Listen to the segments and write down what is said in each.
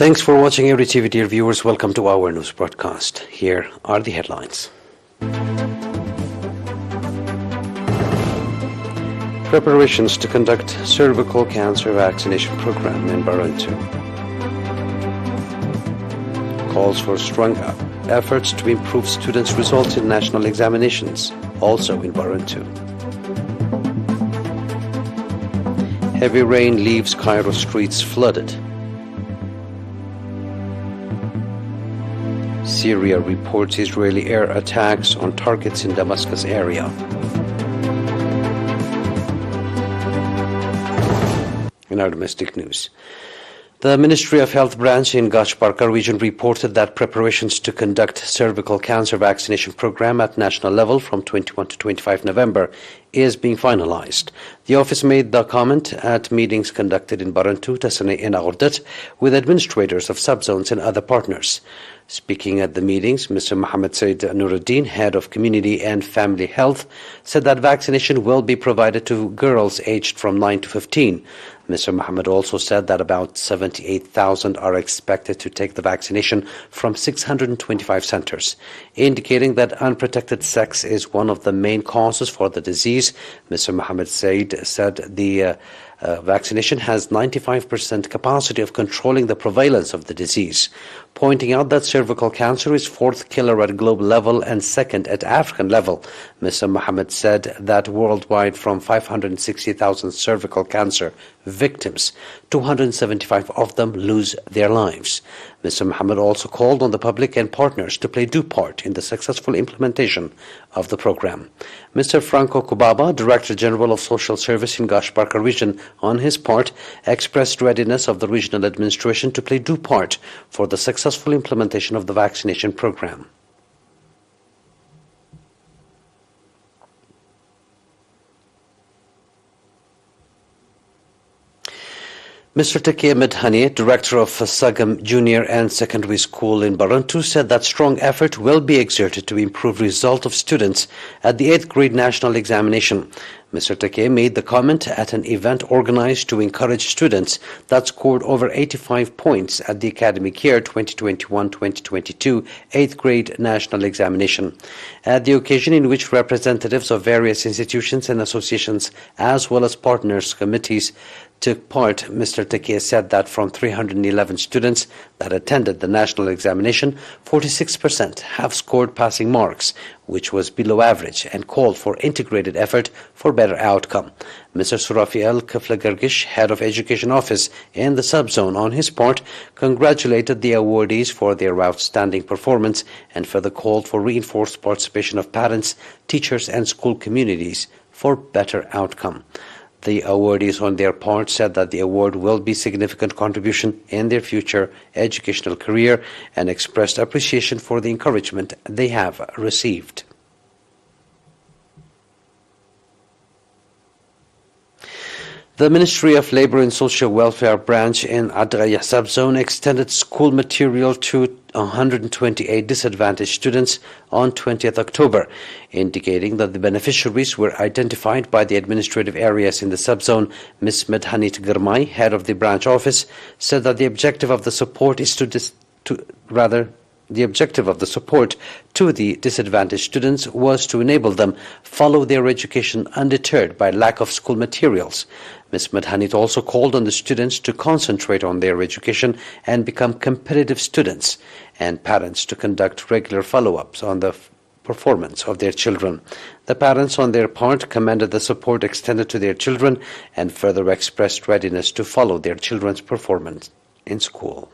Thanks for watching ERi-TV, dear viewers. Welcome to our news broadcast. Here are the headlines. Preparations to conduct cervical cancer vaccination program in Baruntu. Calls for strong efforts to improve students' results in national examinations, also in Baruntu. Heavy rain leaves Cairo streets flooded. Syria reports Israeli air attacks on targets in Damascus area. In our domestic news, the Ministry of Health branch in Gashbarka region reported that preparations to conduct cervical cancer vaccination program at national level from 21 to 25 November is being finalized. The office made the comment at meetings conducted in Baruntu, Tasane and Agordat with administrators of subzones and other partners. Speaking at the meetings, Mr. Mohammed Said Nuruddin, head of Community and Family Health, said that vaccination will be provided to girls aged from 9 to 15. Mr. Mohammed also said that about 78,000 are expected to take the vaccination from 625 centers, indicating that unprotected sex is one of the main causes for the disease. Mr. Mohammed Said said the vaccination has 95% capacity of controlling the prevalence of the disease, pointing out that cervical cancer is fourth killer at global level and second at African level. Mr. Mohammed said that worldwide, from 560,000 cervical cancer victims, 275 of them lose their lives. Mr. Mohammed also called on the public and partners to play due part in the successful implementation of the program. Mr. Franco Kubaba, Director General of Social Service in Gashbarka region, on his part, expressed readiness of the regional administration to play due part for the successful implementation of the vaccination program. Mr. Taqi Medhani, Director of Sagam Junior and Secondary School in Baruntu, said that strong effort will be exerted to improve result of students at the 8th grade national examination. Mr. Taqi made the comment at an event organized to encourage students that scored over 85 points at the academic year 2021-2022 8th grade national examination. At the occasion, in which representatives of various institutions and associations as well as partners committees took part, Mr. Taqi said that from 311 students that attended the national examination, 46% have scored passing marks, which was below average, and called for integrated effort for better outcome. Mr. Surafiel Kaflagargish, head of Education Office in the subzone, on his part, congratulated the awardees for their outstanding performance and further called for reinforced participation of parents, teachers and school communities for better outcome. The awardees on their part said that the award will be a significant contribution in their future educational career and expressed appreciation for the encouragement they have received. The Ministry of Labour and Social Welfare branch in Adraya subzone extended school material to 128 disadvantaged students on 20th October, indicating that the beneficiaries were identified by the administrative areas in the subzone. Ms. Medhanit Girmai, head of the branch office, said that the objective of the support is the objective of the support to the disadvantaged students was to enable them follow their education undeterred by lack of school materials. Ms. Medhanit also called on the students to concentrate on their education and become competitive students, and parents to conduct regular follow-ups on the performance of their children. The parents on their part commended the support extended to their children and further expressed readiness to follow their children's performance in school.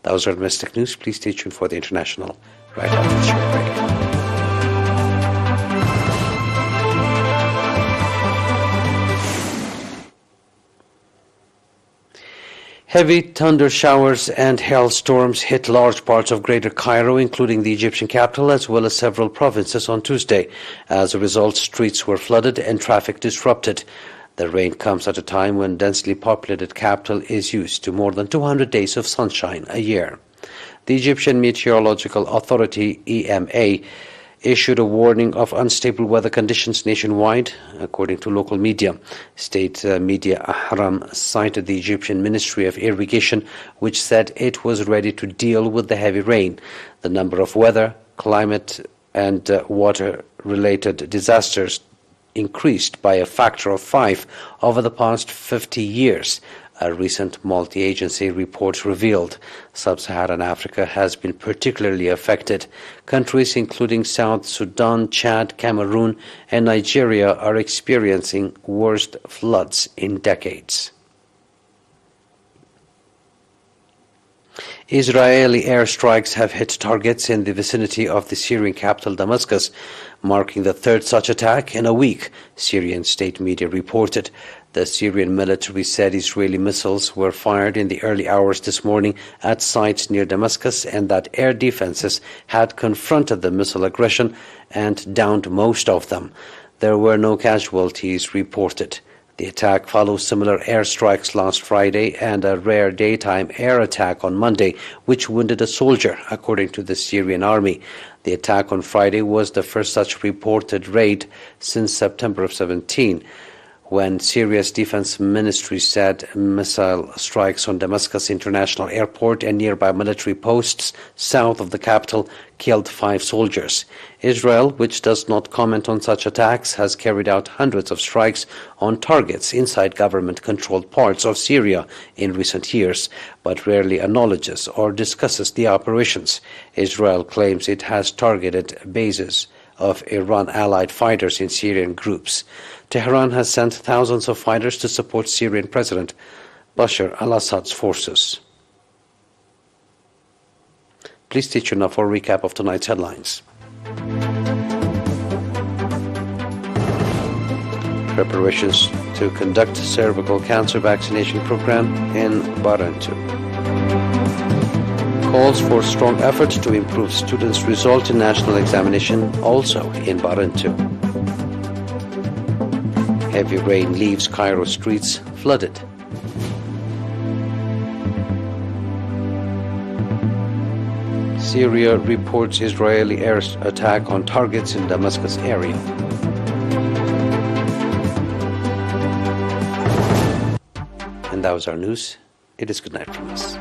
That was our domestic news. Please stay tuned for the international right after the short break. Heavy thunder showers and hailstorms hit large parts of Greater Cairo, including the Egyptian capital, as well as several provinces on Tuesday. As a result, streets were flooded and traffic disrupted. The rain comes at a time when densely populated capital is used to more than 200 days of sunshine a year. The Egyptian Meteorological Authority, EMA, issued a warning of unstable weather conditions nationwide, according to local media. State media Ahram cited the Egyptian Ministry of Irrigation, which said it was ready to deal with the heavy rain. The number of weather, climate and water-related disasters increased by a factor of 5 over the past 50 years. A recent multi-agency report revealed sub-Saharan Africa has been particularly affected. Countries including South Sudan, Chad, Cameroon, and Nigeria are experiencing worst floods in decades. Israeli airstrikes have hit targets in the vicinity of the Syrian capital Damascus, marking the third such attack in a week, Syrian state media reported. The Syrian military said Israeli missiles were fired in the early hours this morning at sites near Damascus and that air defenses had confronted the missile aggression and downed most of them. There were no casualties reported. The attack follows similar airstrikes last Friday and a rare daytime air attack on Monday, which wounded a soldier, according to the Syrian army. The attack on Friday was the first such reported raid since September of 2017, when Syria's defense ministry said missile strikes on Damascus International Airport and nearby military posts south of the capital killed 5 soldiers. Israel, which does not comment on such attacks, has carried out hundreds of strikes on targets inside government-controlled parts of Syria in recent years, but rarely acknowledges or discusses the operations. Israel claims it has targeted bases of Iran-allied fighters in Syrian groups. Tehran has sent thousands of fighters to support Syrian President Bashar al-Assad's forces. Please stay tuned now for a recap of tonight's headlines. Preparations to conduct cervical cancer vaccination program in Barentu. Calls for strong efforts to improve students' result in national examination also in Barentu. Heavy rain leaves Cairo streets flooded. Syria reports Israeli air attack on targets in Damascus area. And that was our news. It is good night from us.